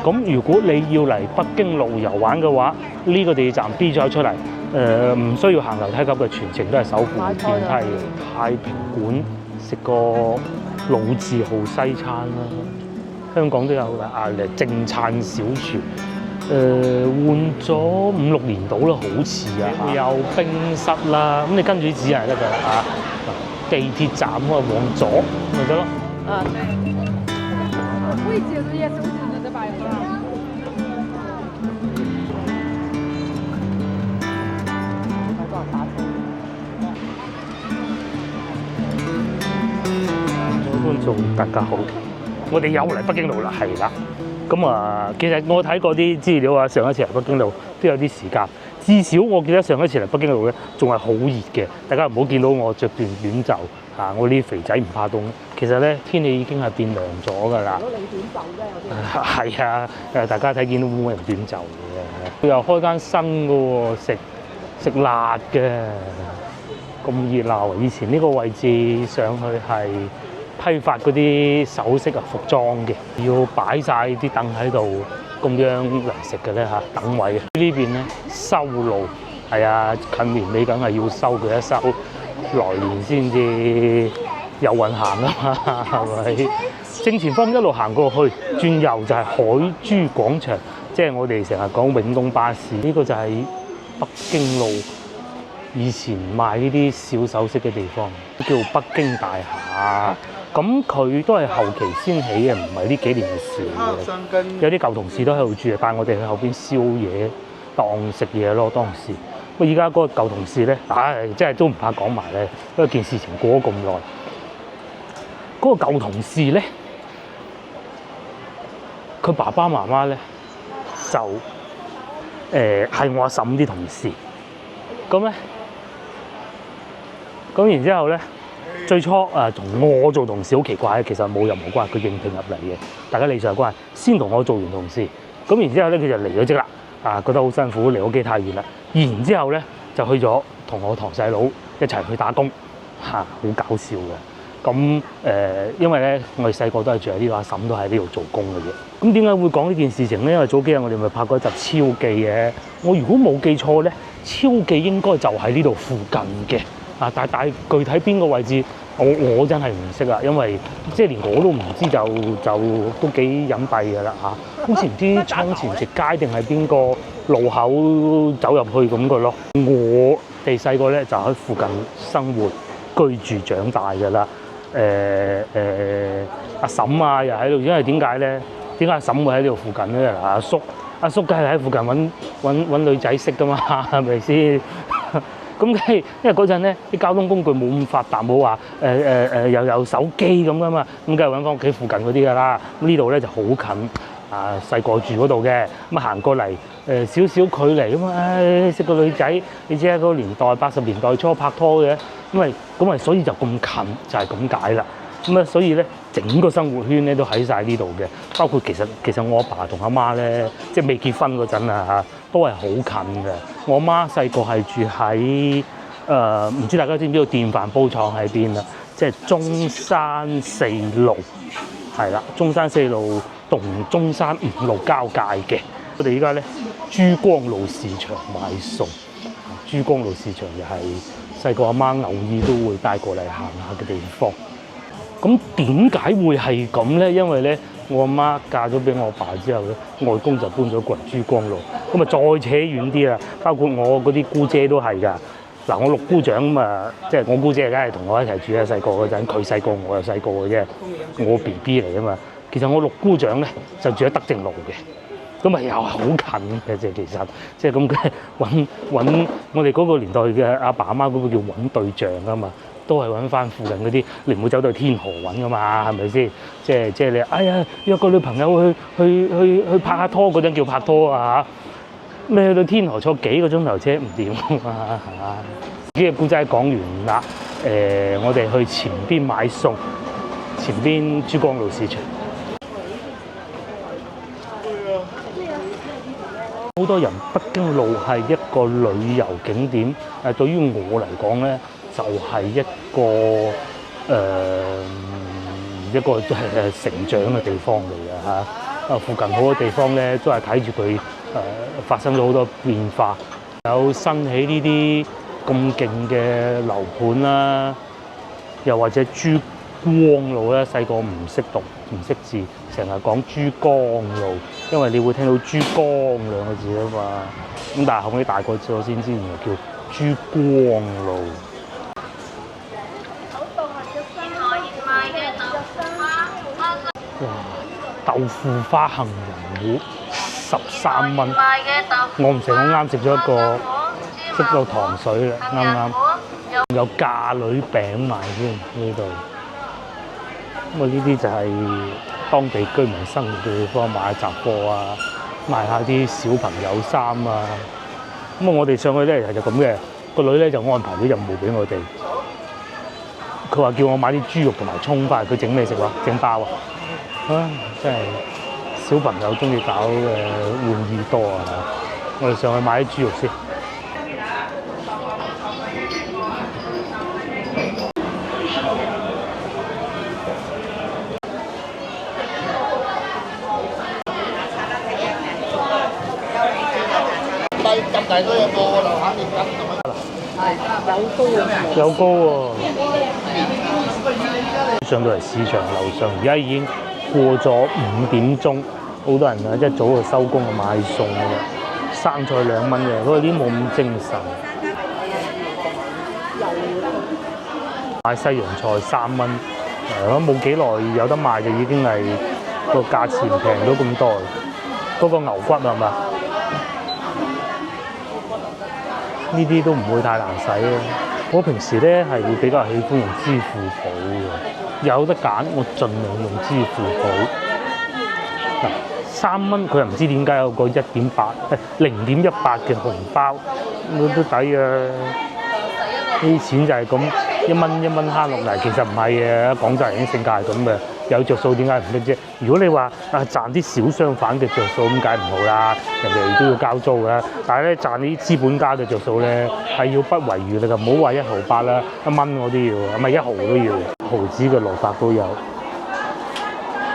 咁如果你要嚟北京路遊玩嘅話，呢、個地鐵站 B 咗出嚟，唔需要行樓梯級嘅，全程都係手扶電梯嘅。太平館食個老字號西餐啦，香港都有㗎，正餐小廚。換咗5、6年到啦，好似啊，會有冰室啦，咁你跟住指引得㗎啦地鐵站往左咪得咯。位置也是我看到的吧？觀眾大家好，我哋又嚟北京路啦，係啦。咁啊，其實我睇過啲資料啊，上一次嚟北京路都有啲時間，至少我記得上一次嚟北京路咧，仲係好熱嘅。大家唔好見到我着段短袖我呢啲肥仔唔怕凍。其實咧天氣已經係變涼咗㗎啦。如果你短袖啫，係啊，大家睇見到冇人短袖嘅。佢又開間新嘅喎，食辣嘅，咁熱鬧。以前呢個位置上去係批發嗰啲首飾服裝嘅，要擺晒啲凳喺度咁樣嚟食嘅咧等位。呢邊咧修路，係啊，近年尾梗係要收佢一收，來年先至有運行啊嘛，係咪？正前方一路行過去，轉右就係海珠廣場，即係我哋成日講永東巴士。呢個就係北京路以前賣呢啲小首飾嘅地方，叫北京大廈。咁佢都係後期先起嘅，唔係呢幾年嘅事嘅。有啲舊同事都喺度住，帶我哋去後邊宵夜當食嘢咯。當時，不過而家嗰個舊同事咧，真係都唔怕講埋咧，因為件事情過咗咁耐。嗰個舊同事咧，佢爸爸媽媽咧就係我阿嬸啲同事。咁然之後咧。最初同我做同事好奇怪，其實冇任何關係，佢應聘入嚟嘅，大家理上關係。先同我做完同事，咁然之後咧佢就離咗職啦，覺得好辛苦，離屋企太遠啦。然之後咧就去咗同我堂細佬一齊去打工，好搞笑嘅。咁因為咧我哋細個都係住喺呢度，阿嬸都喺呢度做工嘅啫。咁點解會講呢件事情咧？因為早幾日我哋咪拍過一集超記嘅，我如果冇記錯咧，超記應該就喺呢度附近嘅。但具體邊個位置，我真係唔識啊，因為即係連我都唔知，就都幾隱蔽㗎啦好似唔知倉前直街定係邊個路口走入去咁嘅咯。我哋細個咧就喺附近生活居住長大㗎啦。阿嬸又喺度，因為點解咧？點解阿嬸會喺呢度附近咧？阿叔梗係喺附近揾女仔識㗎嘛，係咪先？咁因為嗰陣咧啲交通工具冇咁發達，冇話又有手機咁噶嘛，咁梗係揾翻屋企附近嗰啲噶啦。咁呢度咧就好近細個住嗰度嘅，咁行過嚟少少距離咁識個女仔，你知啊，嗰個年代80年代初拍拖嘅，咁所以就咁近，就係咁解啦。所以咧整個生活圈咧都喺晒呢度嘅，包括其實我阿爸同阿媽咧，即係未結婚嗰陣都係好近嘅。我媽細個係住喺唔知大家知唔知道電飯煲廠喺邊啦？即係中山4路，係啦，中山4路同中山5路交界嘅。我哋依家咧珠江路市場買餸，珠江路市場又係細個阿媽偶爾都會帶過嚟行下嘅地方。咁點解會係咁咧？因為咧，我阿媽嫁咗俾我爸之後咧，外公就搬咗過嚟珠江路。咁啊，再扯遠啲啦，包括我嗰啲姑姐都係㗎。嗱，我6姑丈即係我姑姐，梗係同我一齊住喺細個嗰陣，佢細個我又細個嘅啫，我 BB 嚟啊嘛。其實我6姑丈咧就住喺德政路嘅，咁啊又好近嘅啫。其實即係咁嘅揾我哋嗰個年代嘅阿爸阿媽嗰個叫揾對象啊嘛。都係揾翻附近嗰啲，你唔會走到天河揾噶嘛，係咪先？即係你，哎呀約個女朋友去拍下拖嗰陣叫拍拖你去到天河坐幾個鐘頭車唔掂啊嘛，係嘛？呢個故仔講完啦，我哋去前邊買餸，前邊珠江路市場。好多人北京路係一個旅遊景點，對於我嚟講咧，就係一個成長嘅地方嚟嘅附近好多地方咧都係睇住佢發生咗好多變化，有新起呢啲咁勁嘅樓盤啦，又或者珠光路咧，細個唔識讀唔識字，成日講珠江路，因為你會聽到珠江兩個字啊嘛。咁但係後尾大個咗先知，原來叫珠光路。哇！豆腐花杏仁糊13蚊，我唔成，我啱食咗一個，食到糖水啦，啱啱。有嫁女餅賣添呢度。咁啊，呢啲就係當地居民生活嘅地方，買下雜貨啊，賣下啲小朋友衫啊。咁啊，我哋上去咧就咁嘅，個女咧就安排咗任務俾我哋。佢話叫我買啲豬肉同埋葱翻嚟，佢整咩食喎？整包啊！啊，真係小朋友中意搞玩意多啊！我哋上去買啲豬肉先。咁大都有冇樓下連緊咁啊？有高喎，上到嚟市場樓上，而家已經過咗5點鐘，好多人啊一早就收工就買餸㗎啦。生菜2蚊嘅，不過啲冇咁精神。買西洋菜3蚊，冇幾耐有得賣就已經係個價錢平咗咁多。嗰個牛骨係嘛？呢啲都唔會太難使嘅。我平時咧係會比較喜歡用支付寶嘅，有得揀我盡量用支付寶。嗱，3蚊佢又唔知點解有個0.18嘅紅包，都抵啊！啲錢就係咁一蚊慳落嚟，其實唔係嘅，廣州人啲性格係咁嘅。有着數點解唔得啫？如果你話賺啲小商販嘅着數咁，梗係唔好啦，人哋都要交租㗎。但係咧賺啲資本家嘅着數咧，係要不遺餘力㗎，唔好話1毫8啦，1蚊我都要，唔係1毫都要，毫子嘅蘿蔔都有，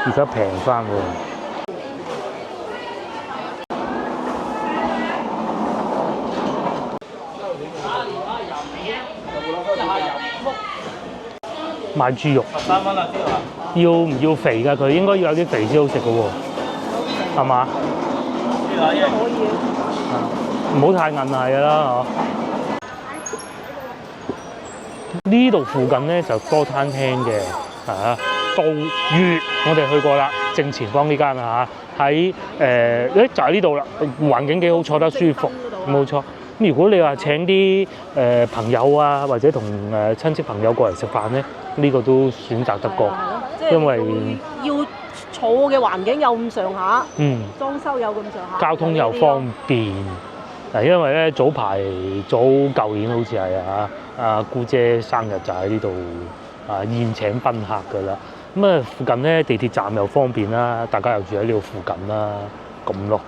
而家平翻喎。買豬肉13蚊啦，要唔要肥㗎？佢應該要有啲肥先好食㗎喎，係嘛？可以，唔好太硬係㗎啦，呢度附近咧就多餐廳嘅，道悅我哋去過啦，正前方呢間啊，喺就喺呢度啦，環境幾好，坐得舒服，冇錯。咁如果你話請啲朋友啊，或者同親戚朋友過嚟食飯咧，呢個都選擇得過，因為要坐嘅環境有咁上下，裝修有咁上下，交通又方便。因為咧早舊年好似係阿姑姐生日就喺呢度宴請賓客㗎啦。咁啊附近咧地鐵站又方便啦，大家又住喺呢度附近啦，咁咯。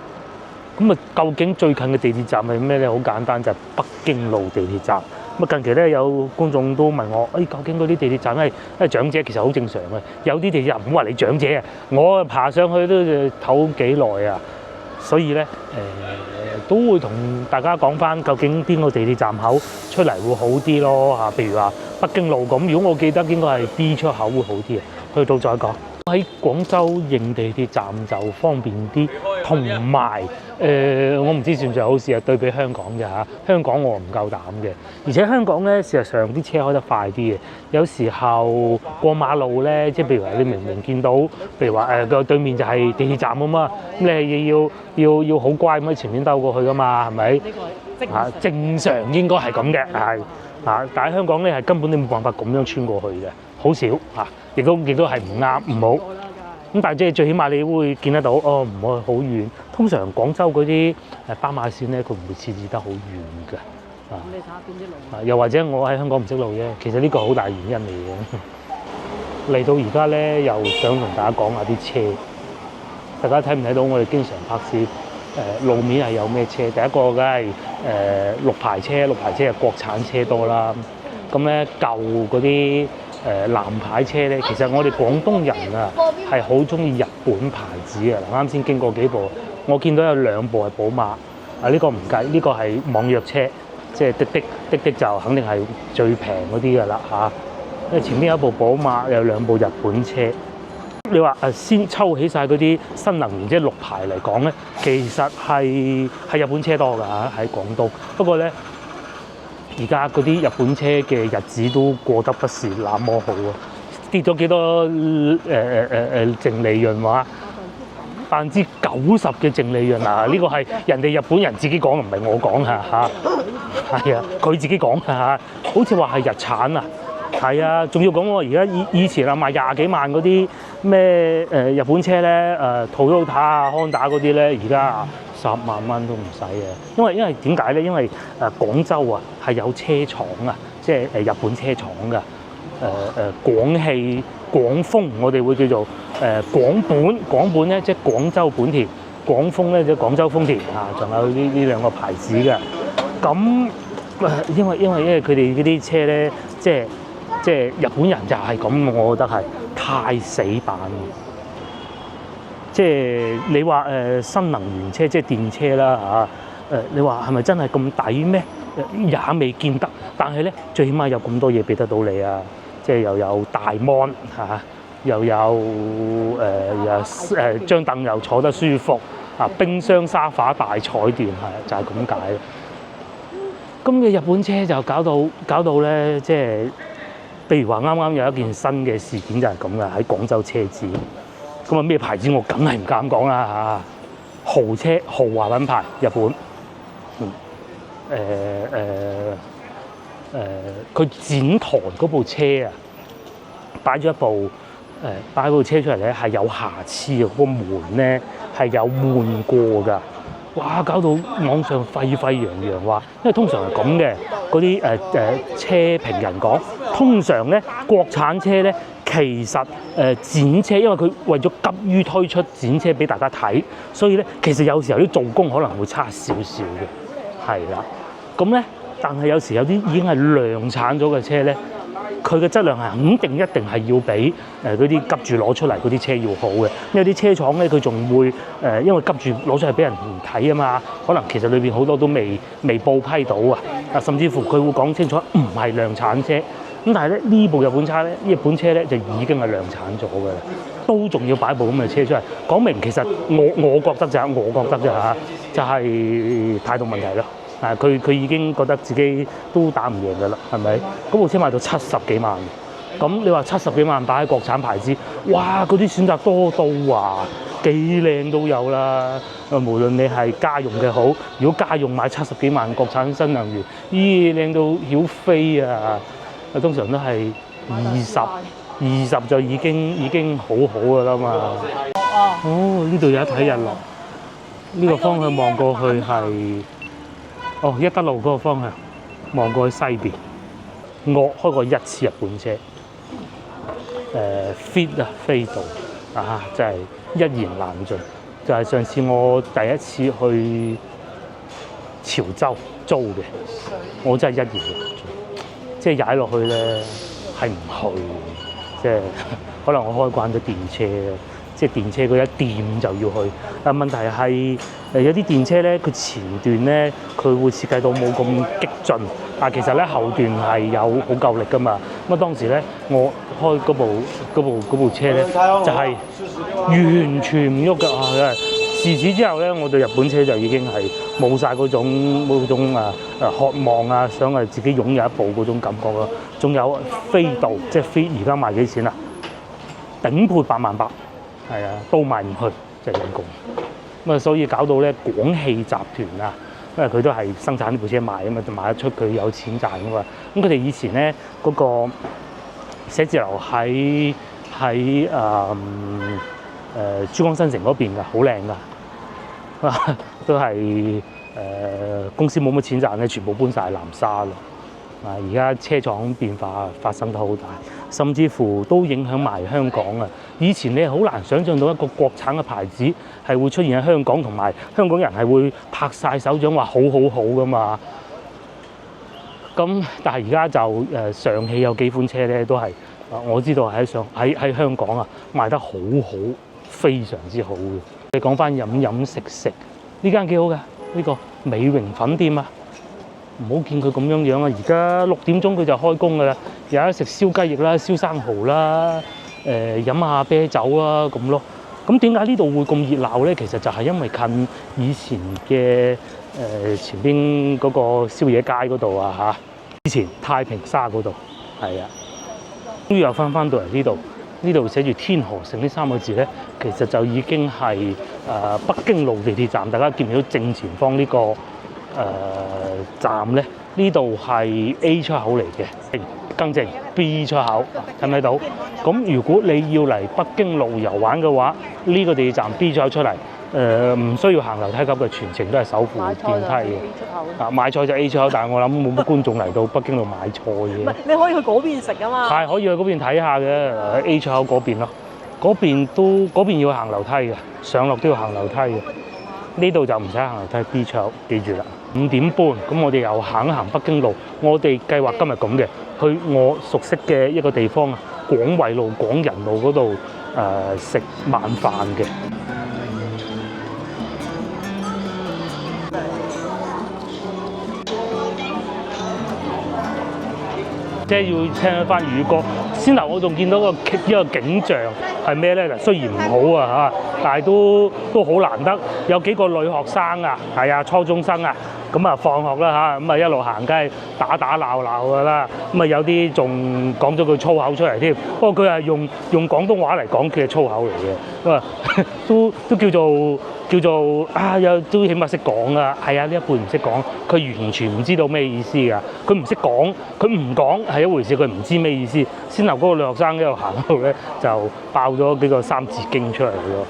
咁啊，究竟最近嘅地鐵站係咩咧？好簡單，就係北京路地鐵站。咁啊，近期咧有觀眾都問我，究竟嗰啲地鐵站係長者，其實好正常嘅。有啲地鐵站唔好話你長者啊，我爬上去都唞幾耐啊。所以咧，都會同大家講翻，究竟邊個地鐵站口出嚟會好啲咯嚇？譬如話北京路咁，如果我記得應該係 B 出口會好啲啊。去到再講。喺廣州認地鐵站就方便啲，同埋我唔知算唔算好事啊？對比香港嘅嚇，香港我唔夠膽嘅，而且香港咧事實上啲車開得快啲嘅，有時候過馬路咧，即係譬如話你明明見到，譬如話個對面就係地鐵站啊嘛，咁你係要好乖咁喺前面兜過去噶嘛，係咪？正常應該係咁嘅，係但係香港咧係根本你冇辦法咁樣穿過去嘅，好少嚇。亦都係唔啱唔好，咁但係即係最起碼你會見得到，唔會好遠。通常廣州嗰啲斑馬線咧，佢唔會設置得好遠嘅。你睇下邊啲路？又或者我喺香港唔識路啫，其實呢個好大原因嚟嘅。嚟到而家咧，又想同大家講下啲車。大家睇唔睇到我哋經常拍攝路面係有咩車？第一個梗係綠牌車係國產車多啦。咁咧舊嗰啲藍牌車咧，其實我哋廣東人啊係好中意日本牌子嘅。啱先經過幾部，我見到有2部係寶馬，呢個唔計，呢個係網約車，即係滴就肯定係最平嗰啲㗎啦嚇。因為前面有一部寶馬，有2部日本車。你話先抽起晒嗰啲新能源即係綠牌嚟講咧，其實係日本車多㗎嚇喺廣東。不過咧，而家嗰啲日本車嘅日子都過得不是那麼好啊！跌咗幾多淨利潤話？90%嘅淨利潤啊！呢個係人哋日本人自己講，唔係我講嚇。係啊，佢自己講嚇，好似話係日產啊。係啊，仲要講喎，而家以前啊賣20幾萬嗰啲咩日本車咧，Toyota 啊、Honda 嗰啲咧，而家10萬蚊都唔使嘅。因為點解咧？因為廣州啊係有車廠啊，即係日本車廠㗎。廣汽、廣豐，我哋會叫做廣本咧，即係廣州本田；廣豐咧，即係廣州豐田啊，仲有呢2個牌子嘅。咁因為佢哋嗰啲車咧，即係日本人就係咁，我覺得係太死板。即係你話新能源車即係電車啦嚇，你話係咪真係咁抵咩？也未見得，但係咧最起碼有咁多嘢俾得到你啊！即係又有大 mon 嚇，又有張凳又坐得舒服啊，冰箱沙發大彩電係就係咁解。咁嘅日本車就搞到咧，即係譬如話啱啱有一件新嘅事件就係咁嘅，喺廣州車展。咁啊咩牌子我梗係唔敢講啦嚇，豪車豪華品牌日本。佢展台嗰部車啊，擺咗部車出嚟咧，係有瑕疵嘅，個門咧係有換過㗎。哇！搞到網上沸沸揚揚話，因為通常係咁嘅，嗰啲車評人講，通常咧國產車咧其實展車，因為佢為咗急於推出展車俾大家睇，所以咧其實有時候啲做工可能會差少少嘅，係啦。咁咧，但係有時有啲已經係量產咗嘅車咧，佢嘅質量係肯定一定係要比嗰啲急住攞出嚟嗰啲車要好嘅。因為啲車廠咧，佢仲會因為急住攞出嚟俾人睇啊嘛，可能其實裏邊好多都未報批到啊，甚至乎佢會講清楚唔係量產車。咁但係咧呢部日本車咧就已經係量產咗㗎啦，都仲要擺部咁嘅車出嚟，講明其實我覺得咋嚇，就係態度問題咯。佢已經覺得自己都打唔贏㗎啦，係咪？嗰部車賣到70幾萬，咁你話70幾萬擺喺國產牌子，哇！嗰啲選擇多到啊，幾靚都有啦。無論你係家用嘅好，如果家用買70幾萬國產新能源，咦靚到曉飛啊！通常都係20就已經好好㗎啦嘛。哦，呢度有一睇日落，呢個方向望過去係。一德路嗰個方向望過去西邊，我開過1次日本車，fit 啊飛度啊，真係一言難盡。就係上次我第一次去潮州租嘅，我真係一言難盡，即係踩落去咧係唔去，即係可能我開慣咗電車。即係電車佢一掂就要去，但問題係有啲電車咧，佢前段咧佢會設計到冇咁激進，但其實咧後段係有好夠力㗎嘛。咁啊當時咧我開嗰部車咧就係完全唔喐㗎啊！自此之後咧，我對日本車就已經係冇晒嗰種渴望啊，想係自己擁有一部嗰種感覺咯。仲有飛度，即係飛而家賣幾錢啊？頂配88000。係啊，都賣唔去，就係咁講。咁啊，所以搞到咧廣汽集團啊，因為佢都係生產呢部車賣啊嘛，就賣得出佢有錢賺噶嘛。咁佢哋以前咧嗰個寫字樓喺珠江新城嗰邊㗎，好靚㗎，都係公司冇乜錢賺咧，全部搬晒南沙咯。而家車廠變化發生得好大，甚至乎都影響埋香港啊！以前你好難想像到一個國產嘅牌子係會出現喺香港，同埋香港人係會拍晒手掌話好㗎嘛。咁但係而家就上汽有幾款車咧，都係我知道喺香港啊賣得好好，非常之好嘅。你講翻飲食，呢間幾好㗎，呢個美榮粉店啊，唔好見佢咁樣啊！而家6點鐘佢就開工㗎啦，有得食燒雞翼啦、燒生蠔啦，飲下啤酒啦咁咯。咁點解呢度會咁熱鬧咧？其實就係因為近以前嘅前邊嗰個宵夜街嗰度啊嚇，以前太平沙嗰度係啊。終於又翻到嚟呢度寫住天河城呢3個字咧，其實就已經係北京路地鐵站。大家見唔見到正前方呢個站咧？呢度係 A 出口嚟嘅，更正 B 出口，睇唔睇到？咁如果你要嚟北京路遊玩嘅話，呢個地鐵站 B 出口出嚟，唔需要行樓梯級嘅，全程都係手扶電梯嘅。買菜就 A 出口，但係我諗冇乜觀眾嚟到北京路買菜嘅。唔係，你可以去嗰邊食啊嘛。係可以去嗰邊睇下嘅，喺 A 出口嗰邊咯。嗰邊要行樓梯嘅，上落都要行樓梯嘅。呢度就唔使行樓梯 ，B 出口記住啦。5點半，咁我哋又行一行北京路。我哋計劃今日咁嘅，去我熟悉嘅一個地方啊，廣惠路、廣仁路嗰度食晚飯嘅。即係要聽翻粵語歌。先頭我仲見到一個景象係咩咧？嗱，雖然唔好啊嚇，但係都好難得，有幾個女學生啊，係啊，初中生啊，咁啊放學啦嚇，咁啊一路行梗係打鬧㗎啦，咁啊有啲仲講咗句粗口出嚟添。不過佢係用廣東話嚟講佢嘅粗口嚟嘅，咁啊都叫做啊，都起碼識講啊。係啊，呢一輩唔識講，佢完全唔知道咩意思㗎。佢唔識講，佢唔講係一回事，佢唔知咩意思。先頭嗰個女學生一路行到咧，就爆咗幾個三字經出嚟咯，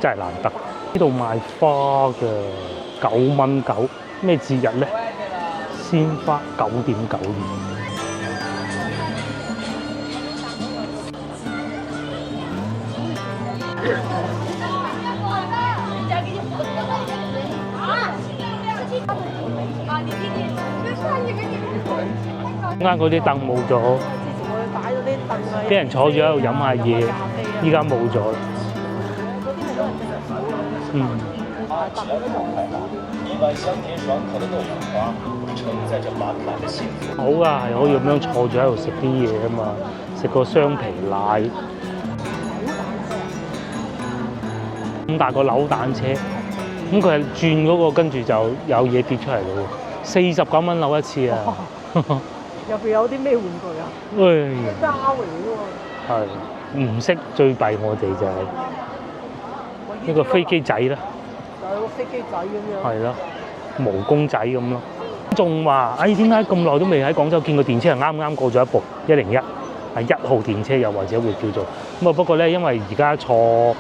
真係難得。呢度賣花嘅9蚊9，咩節日咧？鮮花9.9元。啱嗰啲凳冇咗，啲人坐住喺度飲下嘢，依家冇咗。好啊，係可以咁樣坐住喺度食啲嘢啊嘛，食個雙皮奶。咁大個扭蛋車，咁佢係轉嗰個，跟住就有嘢跌出嚟咯喎，49蚊扭一次啊！入邊有啲咩玩具啊？膠嚟嘅喎。係唔識最弊我哋就係呢個飛機仔啦。有個飛機仔咁樣。係咯，毛公仔咁咯。仲話點解咁耐都未喺廣州見過電車？係啱過咗一部101，係1號電車又或者會叫做咁啊。不過咧，因為而家坐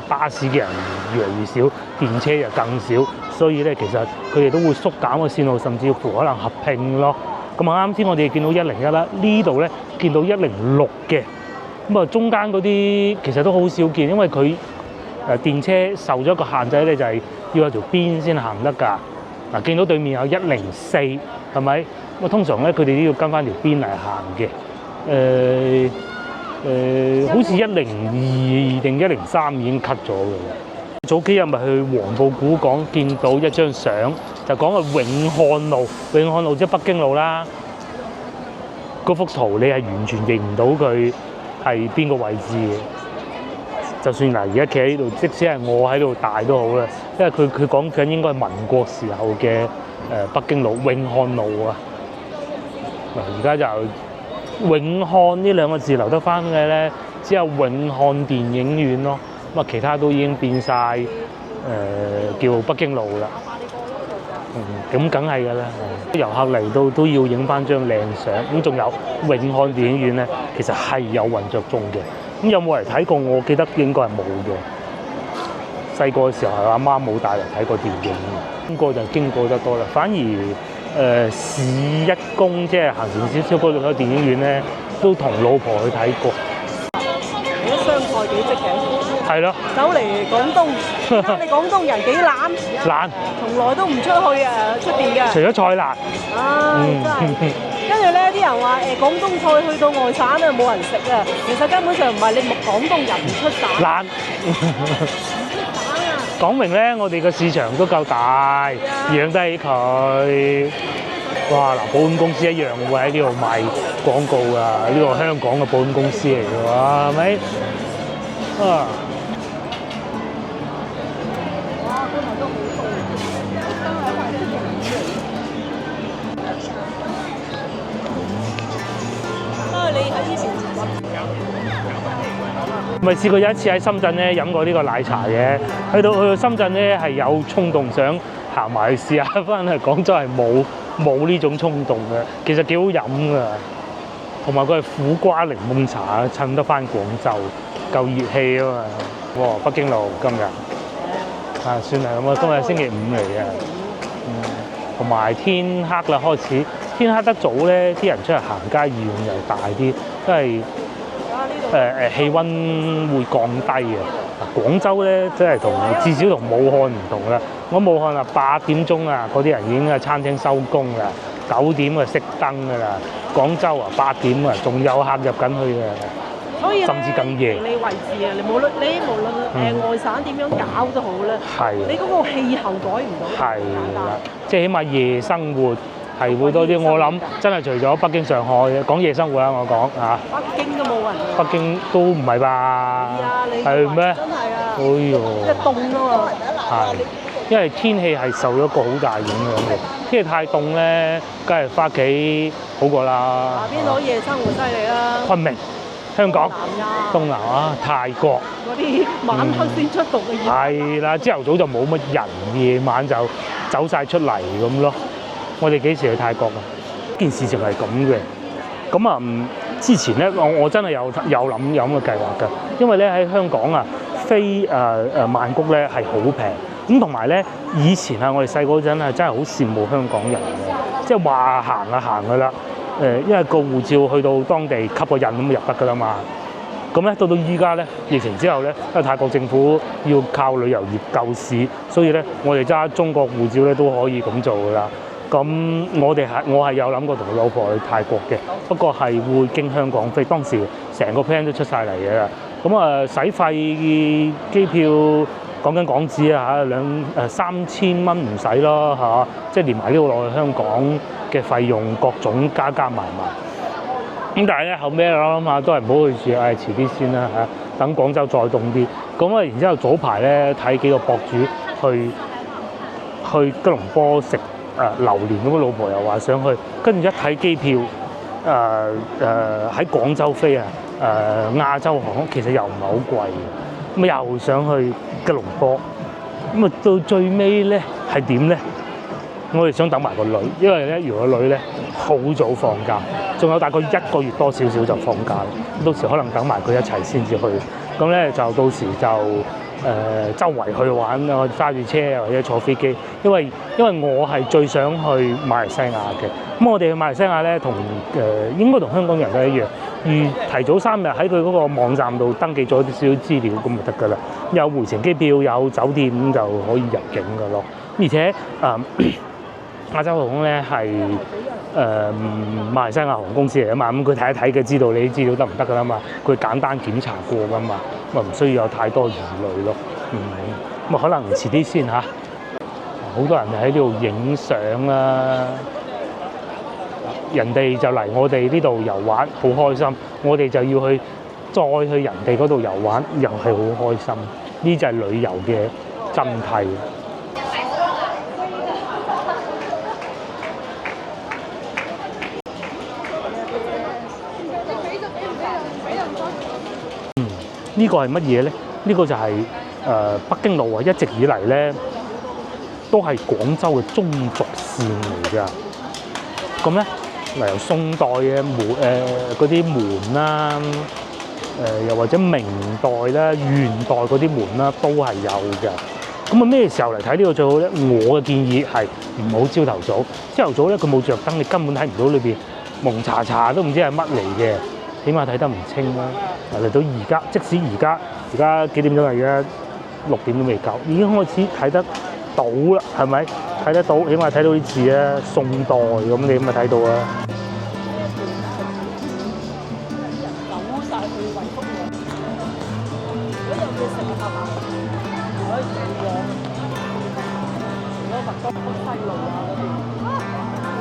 巴士嘅人越嚟越少，電車又更少，所以咧其實佢哋都會縮減個線路，甚至乎可能合併咯。咁啊啱先我哋見到101啦，呢度咧見到106嘅，咁啊中間嗰啲其實都好少見，因為佢電車受咗一個限制咧，就係要有條邊先行得㗎。嗱，見到對面有104，係咪？咁啊通常咧佢哋都要跟翻條邊嚟行嘅。好似102定103已經 cut 咗㗎啦。早幾日咪去黃埔古港見到一張相，就講個永漢路，永漢路即係北京路啦。嗰幅圖你係完全認唔到佢係邊個位置嘅。就算嗱，而家企喺呢度，即使係我喺度大都好啦，因為佢講緊應該係民國時候嘅北京路永漢路啊。嗱，而家就永漢呢兩個字留得翻嘅咧，只有永漢電影院咯。咁啊，其他都已經變晒叫北京路啦。咁梗係㗎啦。遊客嚟到都要影翻張靚相。咁仲有永漢電影院咧，其實係有運作中嘅。咁有冇嚟睇過？我記得應該係冇嘅。細個嘅時候係阿媽冇帶嚟睇過電影，經過就經過得多啦。反而市一宮即係行前少少嗰度嘅電影院咧，都同老婆去睇過。你啲湘菜幾積極？係咯。走嚟廣東，你廣東人幾懶？懶。從來都唔出去出邊嘅。除咗菜辣。真係。跟住咧啲人話廣東菜去到外省啊冇人食啊，其實根本上唔係你廣東人唔出省，懶。講明咧，我哋個市場都夠大，養得起佢。哇！嗱，保險公司一樣會喺呢度賣廣告㗎，呢個香港嘅保險公司嚟㗎喎，係咪？啊！咪試過有一次喺深圳咧飲過呢個奶茶嘅，去到深圳咧係有衝動想行埋去試下，翻嚟廣州係冇呢種衝動嘅，其實幾好飲㗎，同埋佢係苦瓜檸檬茶，襯得翻廣州，夠熱氣啊嘛！哇，北京路今日啊，算係咁啊，今日星期五嚟嘅，同埋天黑啦開始，天黑得早咧，啲人出嚟行街意願又大啲，因為氣温會降低嘅。嗱，廣州咧真係至少同武漢唔同啦。我武漢啊8點鐘啊，嗰啲人已經喺餐廳收工啦，9點啊熄燈㗎啦。廣州啊8點啊，仲有客入緊去嘅，所以甚至更夜。你位置啊，你無論外省點樣搞都好咧，你嗰個氣候改唔到。係啦，即係起碼夜生活。係會多啲，我諗真係除咗北京、上海講夜生活啦，我講嚇。北京都冇人。北京都唔係吧？係咩？真係啊！哎呦！即係凍啊嘛。係，因為天氣係受咗一個好大影響嘅。天氣太凍咧，梗係翻屋企好過啦。邊度夜生活犀利啦？昆明、香港、東南亞、泰國。嗰啲晚黑先出動嘅人。係啦，朝頭早就冇乜人，夜晚就走晒出嚟咁咯。我哋幾時去泰國啊？件事情係咁嘅，咁啊之前咧，我真係有諗有咁嘅計劃㗎，因為咧喺香港啊，飛曼谷咧係好平，咁同埋咧以前啊，我哋細個嗰陣啊，真係好羨慕香港人嘅，即係話行啊行㗎啦，因為個護照去到當地吸個印咁入得㗎啦嘛。咁咧到依家咧疫情之後咧，因為泰國政府要靠旅遊業救市，所以咧我哋揸中國護照咧都可以咁做㗎啦。咁我係有諗過同老婆去泰國嘅，不過係會經香港飛，當時成個 plan 都出晒嚟嘅啦。咁使費機票講緊港紙啊嚇，3000蚊唔使咯嚇，即係連埋呢個落去香港嘅費用各種加埋埋。咁但係咧後尾我諗下都係唔好去住，遲啲先啦嚇，等廣州再凍啲。咁然之後早排咧睇幾個博主去吉隆坡食榴蓮，咁個老婆又話想去，跟住一睇機票，喺廣州飛亞洲航空其實又唔係好貴嘅，咁又想去吉隆坡，咁到最尾咧係點咧？我哋想等埋個女，因為咧如果個女咧好早放假，仲有大概1個月多少少就放假啦，到時可能等埋佢一齊先至去，咁咧就到時就周圍去玩，我揸住車或者坐飛機，因為我係最想去馬來西亞嘅。咁我哋去馬來西亞咧，應該同香港人都一樣，提早3日喺佢嗰個網站度登記咗啲少少資料，咁就得㗎啦。有回程機票，有酒店，咁就可以入境㗎咯。而且亞洲航空咧係馬來西亞航空公司嚟啊嘛，咁佢睇一睇佢知道你啲資料得唔得㗎啦嘛，佢簡單檢查過㗎嘛，咁唔需要有太多疑慮咯。咁可能遲啲先嚇。好多人喺呢度影相啦，人哋就嚟我哋呢度遊玩，好開心。我哋就要再去人哋嗰度遊玩，又係好開心。呢就係旅遊嘅真諦。呢個係乜嘢咧？呢個就係北京路啊！一直以嚟咧都係廣州嘅中軸線嚟㗎。咁咧，由宋代嘅門嗰啲門啦，又或者明代啦、元代嗰啲門啦，都係有嘅。咁咩時候嚟睇呢個最好咧？我嘅建議係唔好朝頭早。朝頭早咧，佢冇着燈，你根本睇唔到裏邊蒙查查都唔知係乜嚟嘅。起碼睇得唔清啦。嚟到而家，即使而家幾點鐘啊？而家6點都未夠，已經開始睇得到啦，係咪？睇得到，起碼睇到啲字啊，宋代咁你咁咪睇到啊。多西路啊嗰邊。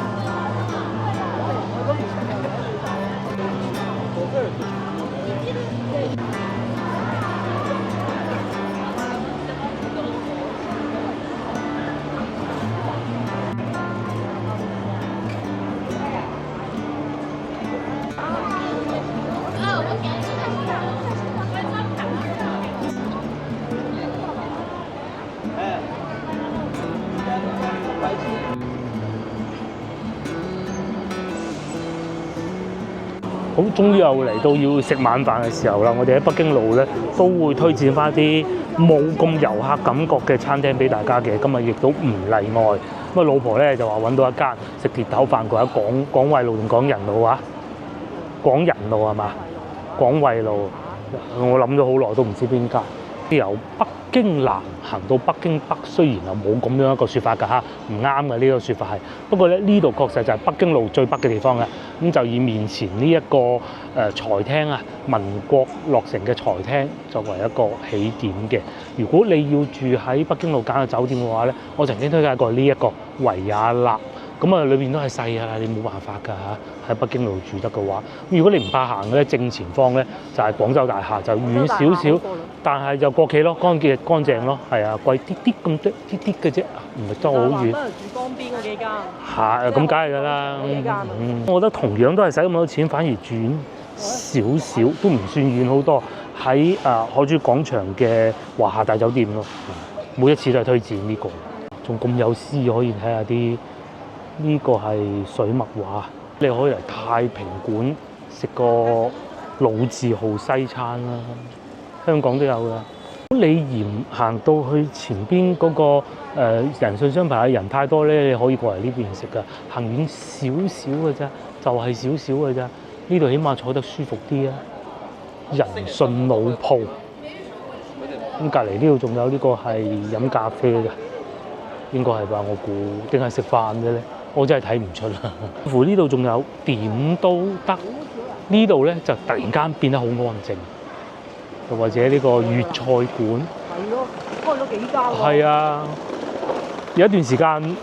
好，終於又嚟到要食晚飯嘅時候啦！我哋喺北京路咧都會推薦翻啲冇咁遊客感覺嘅餐廳俾大家嘅，今日亦都唔例外。咁啊，老婆咧就話揾到一間食鐵頭飯，佢喺廣惠路定廣仁路啊？廣仁路係嘛？廣惠路，我諗咗好耐都唔知邊間。由北京南行到北京北，雖然係冇咁樣一個説法㗎嚇，唔啱嘅呢個説法係。不過咧呢度確實就係北京路最北嘅地方嘅。咁就以面前呢一個財廳啊，民國落成嘅財廳作為一個起點嘅。如果你要住喺北京路揀個酒店嘅話咧，我曾經推介過呢一個維也納。咁啊，裏邊都係細㗎啦，你冇辦法㗎嚇。喺北京路住得嘅話，如果你唔怕行嘅咧，正前方咧就係廣州大廈，就遠少少，但係就過企咯，乾淨咯，係啊，貴啲啲咁多啲啲嘅啫，唔係都好遠。都係住江邊嗰幾間。係，咁梗係㗎啦。我覺得同樣都係使咁多錢，反而轉少少，都唔算遠好多。喺海珠廣場嘅華夏大酒店咯，每一次都係推薦呢個，仲咁有詩可以睇下啲。呢個係水墨畫，你可以嚟太平館食個老字號西餐啦，香港都有㗎。你嫌行到去前邊嗰個人信箱牌嘅人太多咧，你可以過嚟呢邊食㗎。行遠少少嘅啫，就係少少嘅啫。呢度起碼坐得舒服啲啊！人信老鋪，咁隔離呢度仲有呢個係飲咖啡嘅，應該係吧？我估定係食飯嘅咧？我真係睇唔出啦。乎呢度仲有點都得，呢度咧就突然間變得好安靜，又或者呢個粵菜館，係咯，開咗幾間喎。係啊，有一段時間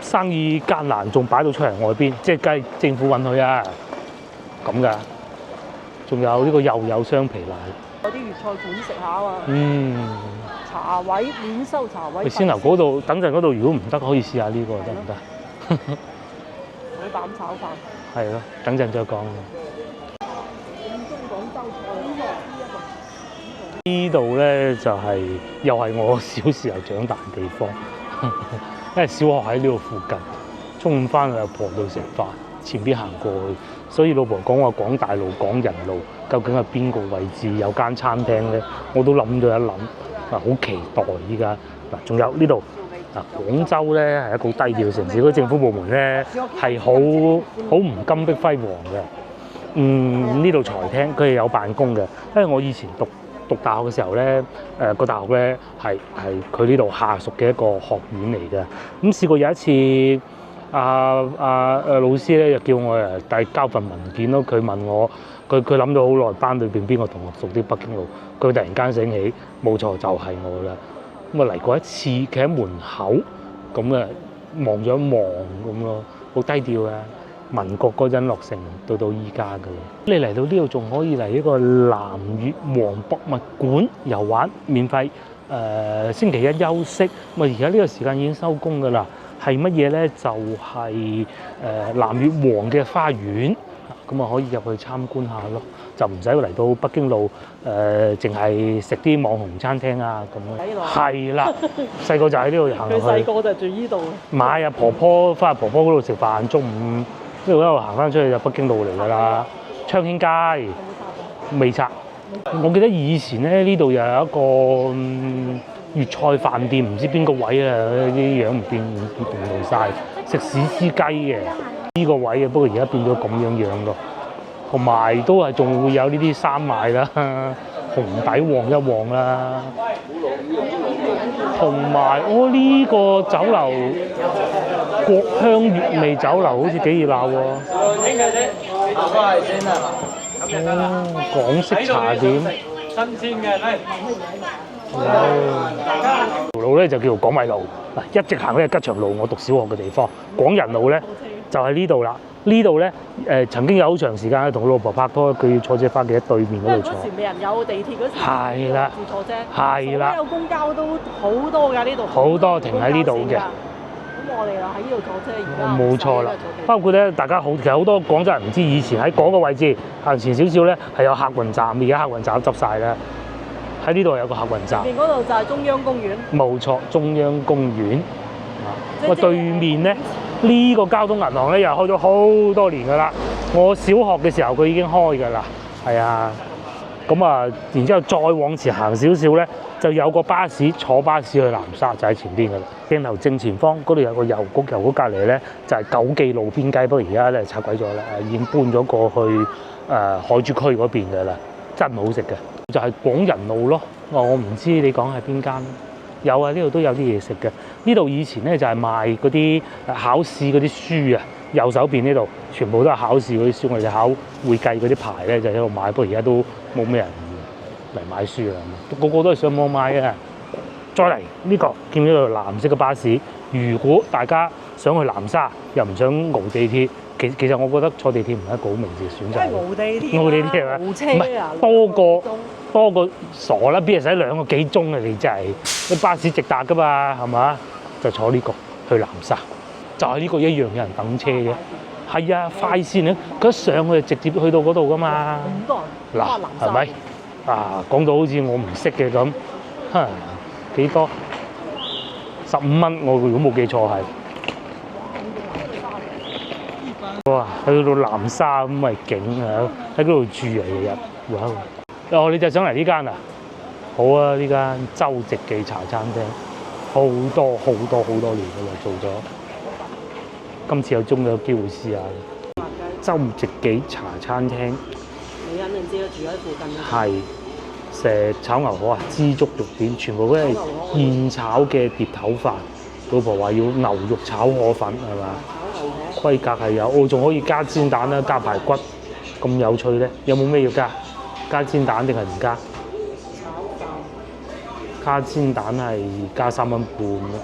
生意艱難，仲擺到出嚟外邊，即係計政府允許啊，咁㗎。仲有呢個又有雙皮奶，有啲粵菜館食下啊。茶位免收茶位。去先樓嗰度等陣嗰度，如果唔得可以試下呢個得唔得？海膽炒飯。係咯，等陣再講。呢度咧就係又係我小時候長大嘅地方，因為小學喺呢度附近，中午翻去阿婆度食飯，前邊行過去，所以老婆講話廣大路、廣仁路究竟係邊個位置有間餐廳咧？我都諗咗一諗，好期待依家嗱，仲有呢度。廣州咧係一個好低調嘅城市，嗰啲政府部門咧係好唔金碧輝煌嘅。呢度財廳佢係有辦公嘅，因為我以前讀大學嘅時候咧，個大學咧係佢呢度下屬嘅一個學院嚟嘅。咁試過有一次，老師咧就叫我遞交份文件咯，佢問我，佢諗咗好耐，班裏邊邊個同學熟啲北京路，佢突然間醒起，冇錯就係我啦。咁啊嚟過一次，企喺門口，咁啊望咗一望咁咯，好低調啊！民國嗰陣落成，到依家噶啦。你嚟到呢度仲可以嚟一個南越王博物館遊玩，免費。星期一休息。咁啊而家呢個時間已經收工噶啦。係乜嘢咧？就係南越王嘅花園。咁啊可以入去參觀下咯，就唔使嚟到北京路淨係食啲網紅餐廳啊咁樣。係啦，細個就喺呢度行落去。佢細個就住呢度。買啊婆婆翻去婆婆嗰度食飯，中午呢度一路行翻出去就北京路嚟㗎啦。昌興街未拆。我記得以前咧呢度又有一個粵菜飯店，唔知邊個位啊，啲樣唔變晒，食史詩雞嘅。呢個位嘅，不過而家變咗咁樣咯，同埋都係仲會有呢啲衫賣啦，紅底旺一旺啦，同埋呢個酒樓國香粵味酒樓好似幾熱鬧喎。港式茶點，新鮮嘅，條路咧就叫做廣惠路。嗱，一直行咧吉祥路，我讀小學嘅地方，廣仁路咧就喺呢度啦。呢度咧曾經有好長時間同我老婆拍拖，佢要坐車翻嘅喺對面嗰度坐。嗰時未人有地鐵嗰時，係啦，自坐啫。係啦，所有公交都好多㗎呢度。好多停喺呢度嘅。咁我哋又喺呢度坐車，而家冇錯啦。包括咧，大家好，其實好多廣州人唔知以前喺嗰個位置行前少少咧係有客運站，而家客運站執晒啦。喺呢度有個客運站。前面嗰度就係中央公園。冇錯，中央公園。我對面咧呢個交通銀行咧又開咗好多年㗎啦。我小學嘅時候佢已經開㗎啦。係啊。咁啊，然之後再往前行少少咧，就有個巴士坐巴士去南沙，就喺前邊㗎啦。鏡頭正前方嗰度有個郵局，郵局隔離咧就係九記路邊街，不過而家咧拆鬼咗啦，已經搬咗過去海珠區嗰邊㗎啦，真好食嘅。就係廣仁路咯。我唔知你講係邊間？有啊，呢度都有啲嘢食嘅。呢度以前咧就係賣嗰啲考試嗰啲書啊，右手邊呢度全部都係考試嗰啲書，我哋考會計嗰啲牌咧就喺度買，不過而家都冇咩人嚟買書啦，個個都係上網買嘅。再嚟呢個見到條藍色嘅巴士，如果大家想去南沙又唔想熬地鐵，其實我覺得坐地鐵唔係一個好明智嘅選擇。熬地鐵，熬地鐵係咪？熬車啊，多過傻啦，邊係使2個幾鐘啊？你真係啲巴士直達噶嘛，係嘛？就坐呢個去南沙，就係呢個一樣有人等車嘅。係啊，快線啊，佢一上去就直接去到嗰度噶嘛。嗱，係咪？啊，講到好似我唔識嘅咁，幾多？15蚊，我如果冇記錯係。哇！去到南沙咁咪景啊，喺嗰度住嚟日日。哇！哦，你就想嚟呢間啊？好啊，呢間周直記茶餐廳，好多年㗎啦，做咗。今次終於有機會試下周直記茶餐廳。你肯定知啦，住喺附近嘅。係食炒牛河啊，枝竹肉片，全部都係現炒嘅碟頭飯。老婆話要牛肉炒河粉係嘛？炒牛河。規格係有，我仲可以加煎蛋啦，加排骨，咁有趣咧。有冇咩要加？加煎蛋定係唔加？加煎蛋係加3蚊半咯，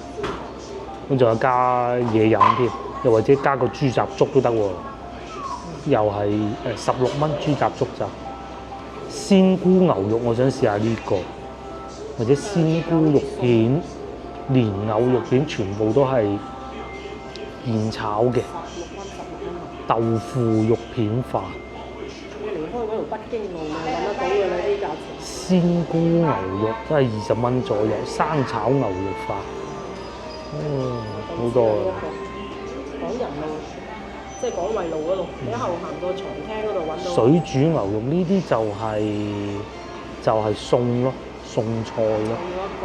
咁仲有加嘢飲添，又或者加個豬雜粥都得喎，又係16蚊豬雜粥咋。鮮菇牛肉我想試下呢個，或者鮮菇肉片、蓮藕肉片，全部都係現炒嘅。豆腐肉片飯。離開嗰條北京路咪揾得到嘅啦啲價錢。鮮菇牛肉都係20蚊左右，生炒牛肉飯，好多啊！廣仁路，即係廣惠路嗰度，你一後行到長廳嗰度揾到。水煮牛肉呢啲就係餸咯，餸菜咯。仲有一個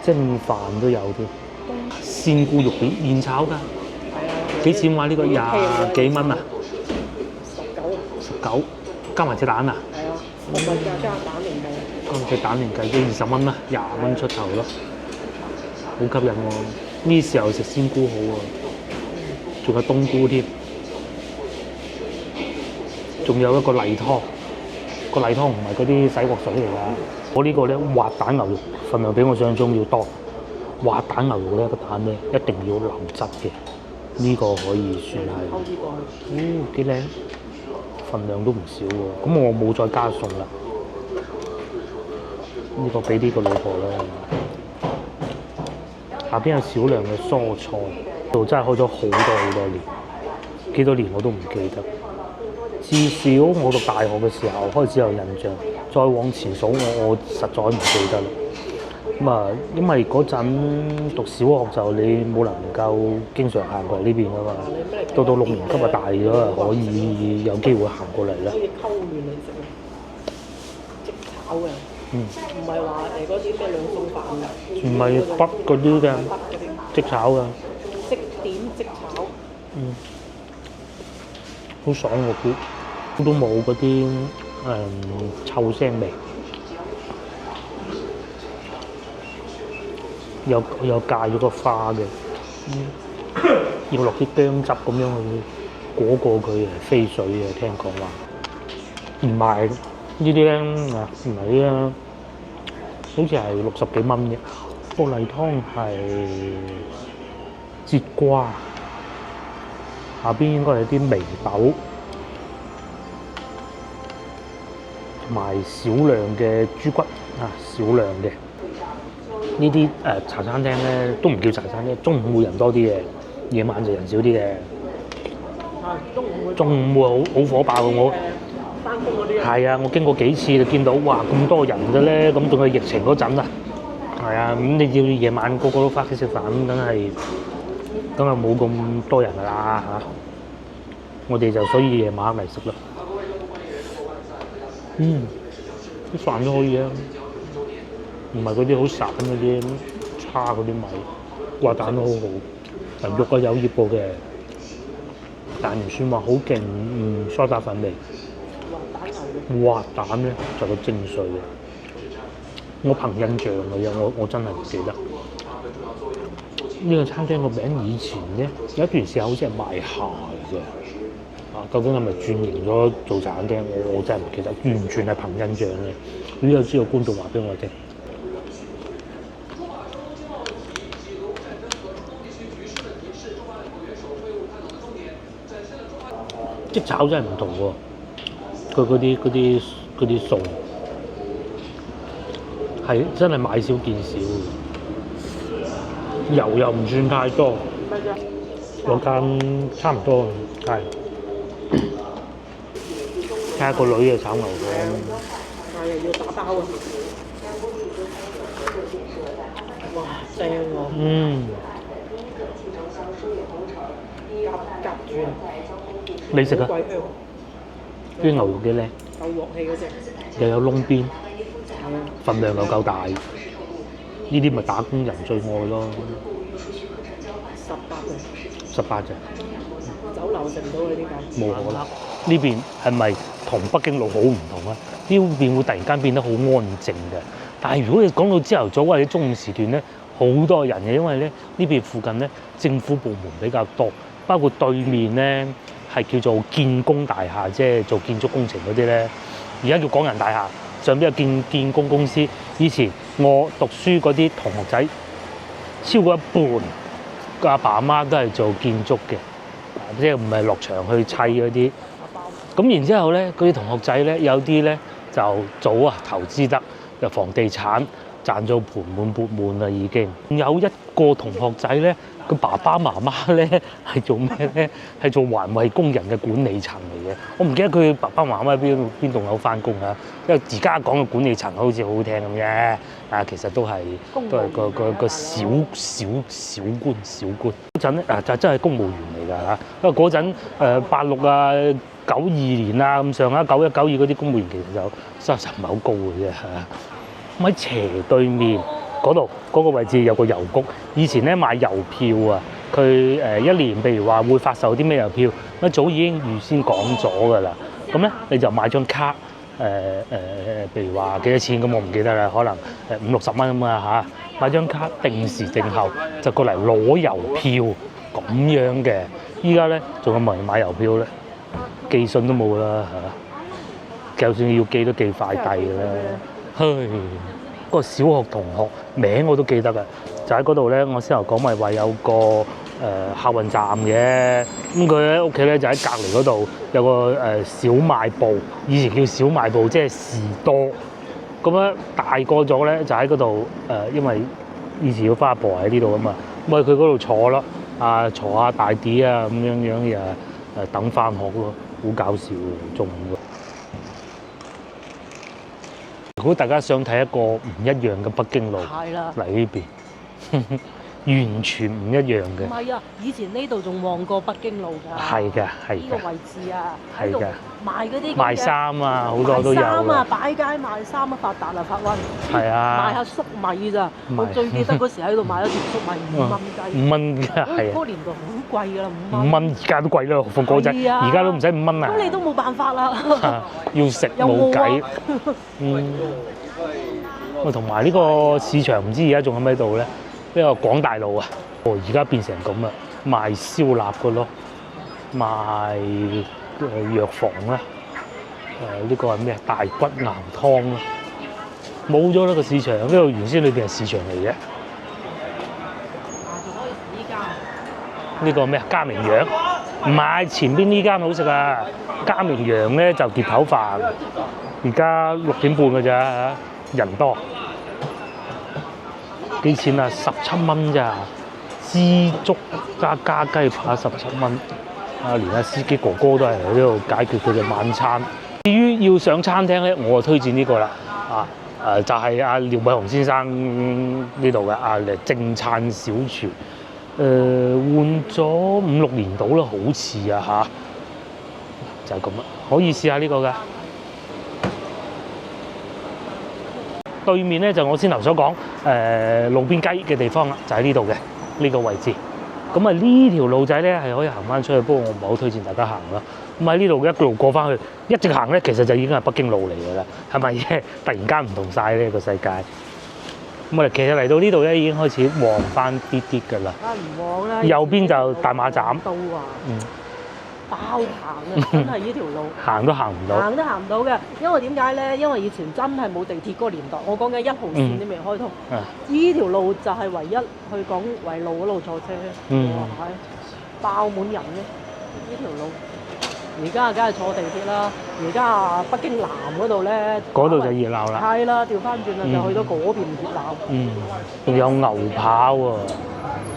蒸飯都有添，鮮菇肉片現炒㗎。係啊。幾錢話呢個20幾蚊啊？19，加埋隻蛋啊？係啊，我問價加蛋嚟計。加隻蛋嚟計都20蚊啦，20蚊出頭咯，好吸引喎！呢時候食鮮菇好喎，仲有冬菇添，仲有一個例湯，個例湯唔係嗰啲洗鑊水嚟㗎。我呢個咧滑蛋牛肉份量比我想象中要多，滑蛋牛肉咧個蛋咧一定要流汁嘅，呢個可以算係，幾靚。份量都唔少喎，咁我冇再加餸啦。呢個俾呢個老婆啦。下邊有少量嘅蔬菜，度真係開咗好多年，幾多年我都唔記得。至少我讀大學嘅時候開始有印象，再往前數我實在唔記得啦。咁啊，因為嗰陣讀小學就你冇能夠經常行過嚟呢邊噶嘛，到6年級啊大咗啊，可以有機會行過嚟啦。可以溝完嚟食啊，即炒嘅，唔係話嗰啲咩兩餸飯㗎，唔係北嗰啲㗎，即炒㗎，即點即炒，好爽喎，佢都冇嗰啲臭腥味。有戒咗個花嘅，要落啲薑汁咁樣去裹過佢嚟飛水嘅，聽講話。唔係呢啲咧，唔係啊，好似係60幾蚊嘅，個例湯係節瓜，下邊應該係啲眉豆，同埋少量嘅豬骨啊，少量嘅。呢啲茶餐廳咧都唔叫茶餐廳，中午會人多啲嘅，夜晚就人少啲嘅。中午會好火爆嘅我。翻工嗰啲係啊，我經過幾次就見到哇咁多人嘅咧，咁仲係疫情嗰陣啊。係啊，咁你要夜晚個個都翻屋企食飯，咁梗係冇咁多人㗎啦嚇。我哋就所以夜晚嚟食啦。啲飯都可以啊，唔係嗰啲好散嗰啲差嗰啲米，滑蛋都好好，肉啊有醃過嘅，但唔算話好勁，梳打粉味。滑蛋咧就個精髓嘅，我憑印象嘅啫，我真係唔記得。呢個餐廳個名以前咧有一段時間好似係賣蝦嘅啫，究竟係咪轉型咗做茶餐廳？我真係唔記得，完全係憑印象嘅。如果有知道觀眾話俾我聽。即炒真係唔同喎。佢嗰啲餸係真係買少見少，油又唔算太多，嗰間差唔多係。睇下個女嘅炒牛河，但係要打包啊！哇，正喎！夾住啊！你食啊？啲牛肉幾靚，夠鑊氣嗰隻，又有窿邊，份量又夠大，呢啲咪打工人最愛咯。18隻，酒樓食唔到你呢個。冇可能。呢邊係咪同北京路好唔同啊？呢邊會突然間變得好安靜嘅。但係如果你講到朝頭早或者中午時段咧，好多人嘅，因為咧呢邊附近咧政府部門比較多，包括對面咧。係叫做建工大廈，即係做建築工程嗰啲咧。而家叫港人大廈，上邊有建工公司。以前我讀書嗰啲同學仔，超過一半阿爸阿媽都係做建築嘅，即係唔係落場去砌嗰啲。咁然之後咧，嗰啲同學仔咧，有啲咧就早投資得入房地產，賺到盆滿缽滿啦已經。有一個同學仔咧。佢爸爸媽媽咧係做咩咧？係做環衞工人嘅管理層嚟嘅。我唔記得佢爸爸媽媽喺邊棟樓翻工啊。因為而家講嘅管理層好似好好聽咁啫，其實都係個小官。嗰陣咧就真係公務員嚟㗎嚇。因為嗰陣86啊、92年啊咁上下，91、92嗰啲公務員其實就收入唔係好高嘅啫嚇。咁喺斜對面。嗰個位置有個郵局，以前咧買郵票啊，佢一年譬如話會發售啲咩郵票，一早已經預先講咗㗎啦。咁咧你就買張卡，譬如話幾多錢咁，我唔記得啦，可能50、60蚊咁啊嚇，買張卡定時定候就過嚟攞郵票咁樣嘅。依家咧仲有冇人買郵票咧？寄信都冇啦嚇，就算要寄都寄快遞㗎啦，唉。個小學同學名我都記得㗎，就喺嗰度咧。我先頭講咪話有個客運站嘅，咁佢喺屋企咧就喺隔離嗰度有個小賣部，以前叫小賣部，即係士多。咁樣大個咗咧就喺嗰度因為以前要翻阿婆喺呢度啊嘛，咁去佢嗰度坐咯，坐下大啲啊咁樣又等翻學咯，好搞笑嘅中午。如果大家想睇一個唔一樣嘅北京路，嚟呢邊完全唔一樣嘅。唔係啊，以前呢度仲旺過北京路㗎。係㗎，係㗎。呢個位置啊，喺度賣嗰啲賣衫啊，好多都有。賣衫啊，擺街賣衫啊，發達啊，發運。係啊。賣下粟米咋？我最記得嗰時喺度賣一條粟米5蚊雞。5蚊㗎，係啊。嗰年代好貴㗎啦，5蚊。5蚊而家都貴啦，何況嗰陣，而家都唔使5蚊啊。咁你都冇辦法啦。要食冇計。同埋呢個市場唔知而家仲喺咪度咧？呢個廣大路啊，而家變成咁啊，賣燒臘嘅咯，賣藥房啦，呢個係咩大骨熬湯啦，冇咗呢個市場，呢個原先裏邊係市場嚟嘅，呢個咩啊？家明羊唔係前邊呢間好食啊！家明羊咧就碟頭飯，而家6點半㗎咋，人多。幾錢啊？17蚊咋？枝竹加雞扒17蚊。啊，連阿司機哥哥都係喺呢度解決佢嘅晚餐。至於要上餐廳咧，我就推薦呢個啦。就係阿廖偉雄先生呢度嘅正燦小廚。換咗5、6年到啦，好似啊嚇，就係咁啦。可以試下呢個㗎。對面咧就我先頭所講路邊雞嘅地方啦，就喺呢度嘅呢個位置。咁啊呢條路仔咧係可以行翻出去，不過我唔係好推薦大家行啦。咁喺呢度一路過翻去，一直行咧其實就已經係北京路嚟㗎啦。係咪突然間唔同晒呢個世界？咁我哋其實嚟到呢度咧已經開始旺翻啲啲㗎啦。唔旺啦。右邊就大馬站。到啊！爆棚啊！真係呢條路行都行唔到。行都行唔到嘅，因為點解咧？因為以前真係冇地鐵嗰個年代，我講緊1號線都未開通。呢條路就係唯一去港圍路嗰度坐車。哇！爆滿人嘅呢條路。而家梗係坐地鐵啦，而家北京南嗰度咧，嗰度就熱鬧啦。係啦，調翻轉啦，就去到嗰邊熱鬧。仲有牛扒喎，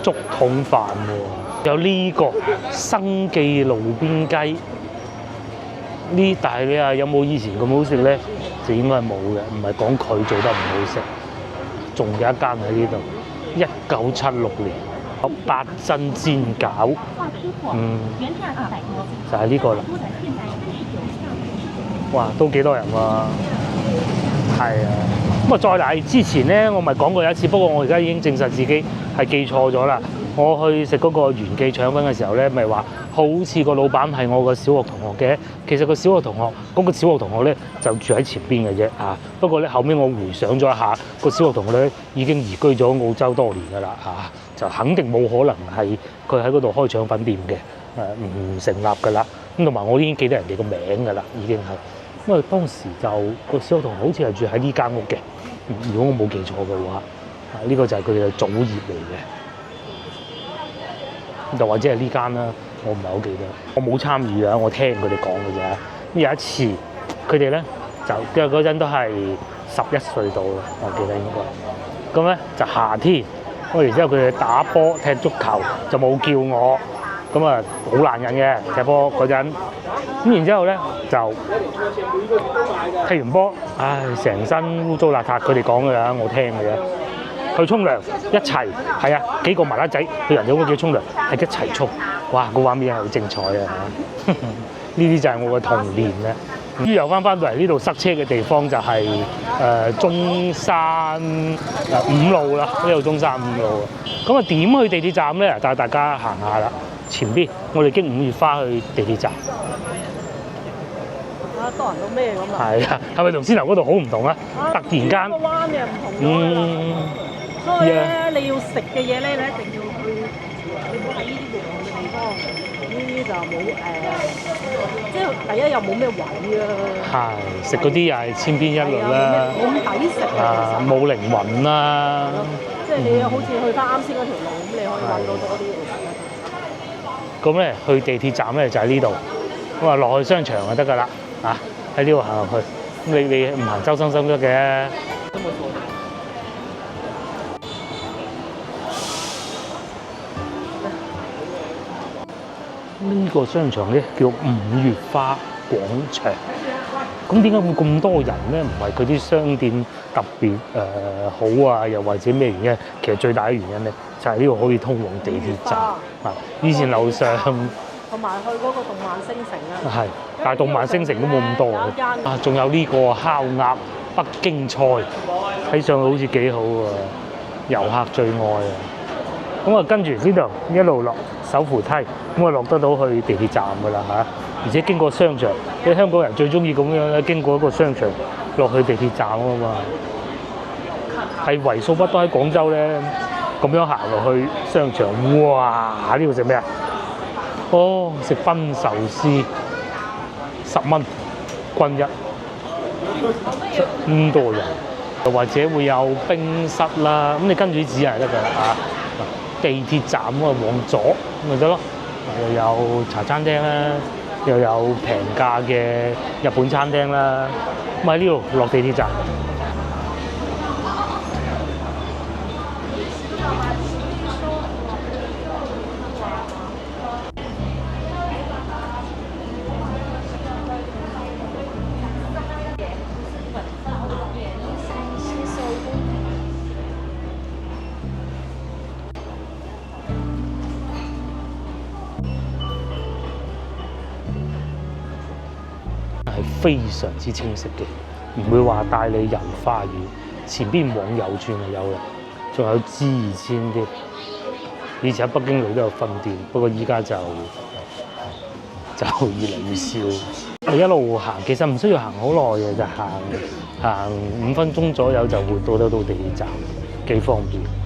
竹筒飯喎，有呢個生記路邊雞。但係你話有冇以前咁好食咧？就應該係冇嘅，唔係講佢做得唔好食。仲有一間喺呢度，1976年。8珍煎餃，就係呢個啦。哇，都幾多人喎！係啊，咁啊再嚟之前咧，我咪講過有一次，不過我而家已經證實自己係記錯咗啦。我去食嗰個元記腸粉嘅時候咧，咪話好似個老闆係我個小學同學嘅。其實個小學同學嗰個小學同學咧就住喺前邊嘅啫啊。不過咧後尾我回想咗一下，個小學同學咧已經移居咗澳洲多年㗎啦啊。就肯定冇可能係佢喺嗰度開腸粉店嘅，唔成立㗎啦。咁同埋我已經記得人哋個名㗎啦，已經係。因為當時就個小學同學好似係住喺呢間屋嘅，如果我冇記錯嘅話，呢個就係佢哋嘅祖業嚟嘅。就或者係呢間啦，我唔係好記得，我冇參與啊，我聽佢哋講嘅啫。有一次佢哋咧就嗰陣都係11歲到啦，我記得應該。咁咧就夏天。咁然之後佢哋打波踢足球就冇叫我，咁啊好難忍嘅踢波嗰陣。咁然之後咧就踢完波，唉成身污糟邋遢，佢哋講嘅啦，我聽嘅啫。去沖涼一齊，係啊幾個麻甩仔去人哋屋企沖涼，係一齊沖，哇個畫面係好精彩啊！呢啲就係我嘅童年咧。於又翻到嚟呢度塞車嘅地方就係中山5路啦，呢度中山5路啊。咁啊點去地鐵站咧？帶大家行下啦。前邊我哋經5月花去地鐵站。多人到咩咁啊？係啊，係咪同先頭嗰度好唔同啊？突然間個彎嘅唔同咗。所以咧，你要食嘅嘢咧，你一定要去，你唔好喺呢啲唔同嘅地方。呢啲就冇即係第一又冇咩位啊。係食嗰啲又係千篇一律啦。冇咁抵食啊！冇靈魂啦。即係你好似去翻啱先嗰條路咁，你可以揾到多啲嘢食啦。咁咧去地鐵站咧就喺呢度，咁啊落去商場就得㗎啦。啊喺呢度行入去，咁你唔行周生生得嘅。呢個商場咧叫5月花廣場。咁點解會咁多人咧？唔係佢啲商店特別好啊，又或者咩原因？其實最大嘅原因咧，就係呢度可以通往地鐵站。啊，以前樓上同埋去嗰個動漫星城啊。係，但係動漫星城都冇咁多啊。仲有呢個烤鴨北京菜，睇上去好似幾好喎，遊客最愛啊！咁啊，跟住呢度一路落手扶梯，咁啊落得到去地鐵站㗎啦嚇。而且經過商場，啲香港人最中意咁樣咧，經過一個商場落去地鐵站啊嘛。係為數不多喺廣州咧，咁樣行落去商場，哇！呢度食咩啊？哦，食賓壽司，10蚊均一，咁多人，又或者會有冰室啦，咁你跟住指就得㗎啦嚇。地鐵站咁啊，往左咪得咯，又有茶餐廳啦，又有平價嘅日本餐廳啦，咁喺呢度落地鐵站。係非常之清晰嘅，唔會話帶你遊花園。前邊往右轉就有啦，仲有G2000添。以前喺北京路都有分店，不過依家就越嚟越少。一路行，其實唔需要行好耐嘅，就行5分鐘左右就會到地鐵站，幾方便。